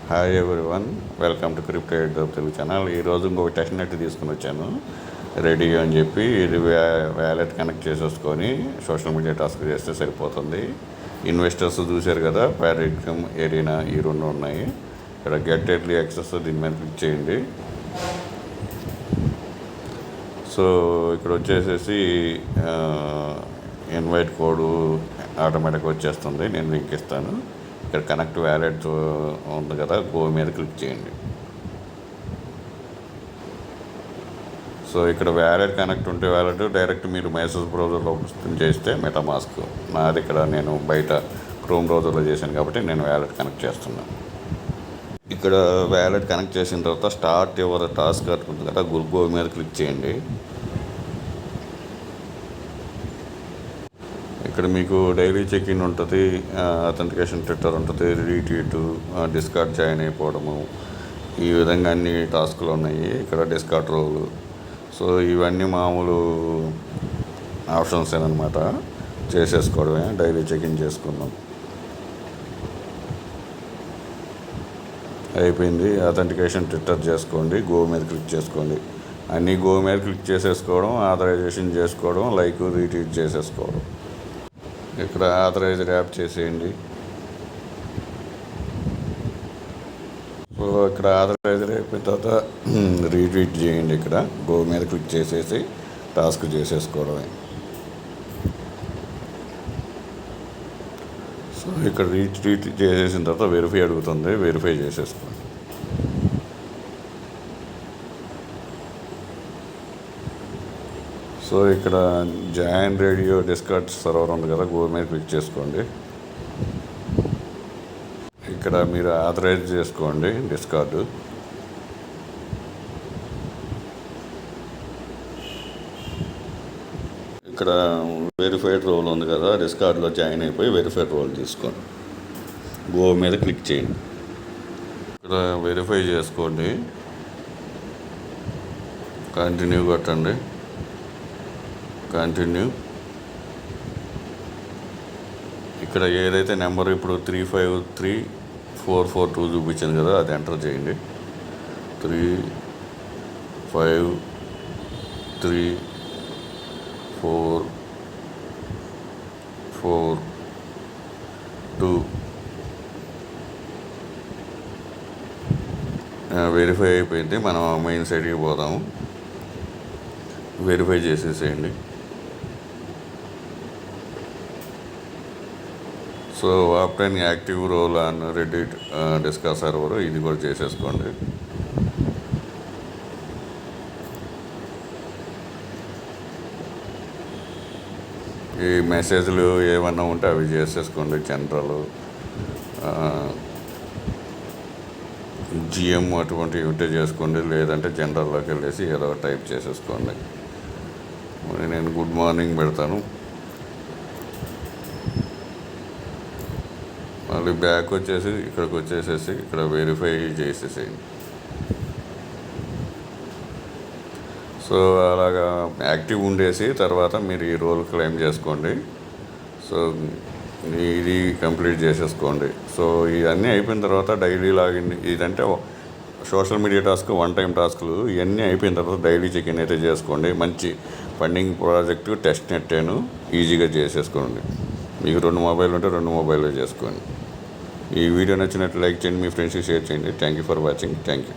Hi everyone, welcome to crypto Telugu channel. ఈరోజు ఇంకొక test net తీసుకుని వచ్చాను రెడీ అని చెప్పి. ఇది వ్యాలెట్ కనెక్ట్ చేసేసుకొని సోషల్ మీడియా టాస్క్ చేస్తే సరిపోతుంది. ఇన్వెస్టర్స్ చూశారు కదా, పారాడిగ్మ్, ఎరీనా ఈ రెండు ఉన్నాయి. ఇక్కడ గెట్ ఎర్లీ యాక్సెస్ దీని మీద క్లిక్ చేయండి. సో ఇక్కడ వచ్చేసేసి ఇన్వైట్ కోడ్ ఆటోమేటిక్గా వచ్చేస్తుంది. నేను లింక్ ఇస్తాను. ఇక్కడ కనెక్ట్ వ్యాలెట్ ఉంది కదా, గో మీద క్లిక్ చేయండి. సో ఇక్కడ వ్యాలెట్ కనెక్ట్ ఉంటే వ్యాలెట్ డైరెక్ట్ మీరు మెసేజ్ బ్రౌజర్లో చేస్తే మెటామాస్క్. నాది ఇక్కడ నేను బయట క్రోమ్ బ్రౌజర్లో చేశాను కాబట్టి నేను వ్యాలెట్ కనెక్ట్ చేస్తున్నాను. ఇక్కడ వ్యాలెట్ కనెక్ట్ చేసిన తర్వాత స్టార్ట్ యువర్ టాస్క్ ఉంటుంది కదా, గో మీద క్లిక్ చేయండి. ఇక్కడ మీకు డైలీ చెక్ ఇన్ ఉంటుంది, అథెంటికేషన్ ట్విట్టర్ ఉంటుంది, రీట్వీట్, డిస్కార్డ్ జాయిన్ అయిపోవడము, ఈ విధంగా అన్ని టాస్కులు ఉన్నాయి. ఇక్కడ డిస్కార్డ్ రోల్. సో ఇవన్నీ మామూలు ఆప్షన్స్ అనమాట, చేసేసుకోవడమే. డైలీ చెక్ ఇన్ చేసుకుందాం. అయిపోయింది. అథెంటికేషన్ ట్విట్టర్ చేసుకోండి, గో మీద క్లిక్ చేసుకోండి. అన్నీ గో మీద క్లిక్ చేసేసుకోవడం, ఆథరైజేషన్ చేసుకోవడం, లైక్ రీట్వీట్ చేసేసుకోవడం. ఇక్కడ ఆథరైజ్డ్ యాప్ చేసేయండి. సో ఇక్కడ ఆథరైజ్డ్ అయిపోయిన తర్వాత రీట్వీట్ చేయండి. ఇక్కడ గో మీద క్లిక్ చేసేసి టాస్క్ చేసేసుకోవడమే. సో ఇక్కడ రీట్వీట్ చేసేసిన తర్వాత వెరిఫై అడుగుతుంది, వెరిఫై చేసేసుకోండి. సో ఇక్కడ జాయిన్ రేడియో డిస్కార్డ్ సర్వర్ ఉంది కదా, గో మీద క్లిక్ చేసుకోండి. ఇక్కడ మీరు ఆథరైజ్ చేసుకోండి డిస్కార్డు. ఇక్కడ వెరిఫైడ్ రోల్ ఉంది కదా, డిస్కార్డ్లో జాయిన్ అయిపోయి వెరిఫైడ్ రోల్ తీసుకోండి. గో మీద క్లిక్ చేయండి. ఇక్కడ వెరిఫై చేసుకోండి, కంటిన్యూ కొట్టండి. కంటిన్యూ. ఇక్కడ ఏదైతే నెంబర్ ఇప్పుడు 353442 చూపించింది కదా, అది ఎంటర్ చేయండి. 353442 వెరిఫై అయిపోయింది. మనం మెయిన్ సైడ్కి పోదాము. వెరిఫై చేసేసేయండి. So obtain active role on Reddit Discord server, ఇది కూడా చేసేసుకోండి. ఈ మెసేజ్లు ఏమన్నా ఉంటే అవి చేసేసుకోండి. జనరల్, జిఎం అటువంటివి ఉంటే చేసుకోండి, లేదంటే జనరల్లోకి వెళ్ళేసి ఏదో టైప్ చేసేసుకోండి. నేను గుడ్ మార్నింగ్ పెడతాను. మళ్ళీ బ్యాక్ వచ్చేసి ఇక్కడికి వచ్చేసేసి ఇక్కడ వెరిఫై చేసేసేయండి. సో అలాగా యాక్టివ్ ఉండేసి తర్వాత మీరు ఈ రోల్ క్లెయిమ్ చేసుకోండి. సో ఇది కంప్లీట్ చేసేసుకోండి. సో ఇవన్నీ అయిపోయిన తర్వాత డైలీ లాగిన్, ఇదంటే social media task, one time టాస్క్లు ఇవన్నీ అయిపోయిన తర్వాత డైలీ చెక్ ఇన్ అయితే చేసుకోండి. మంచి ఫండింగ్ ప్రాజెక్టు టెస్ట్ నెట్టేను, ఈజీగా చేసేసుకోండి. మీకు 2 మొబైల్ ఉంటే 2 మొబైల్లో చేసుకోండి. ఈ వీడియో నచ్చినట్లు లైక్ చేయండి, మీ ఫ్రెండ్స్కి షేర్ చేయండి. Thank you for watching. Thank you.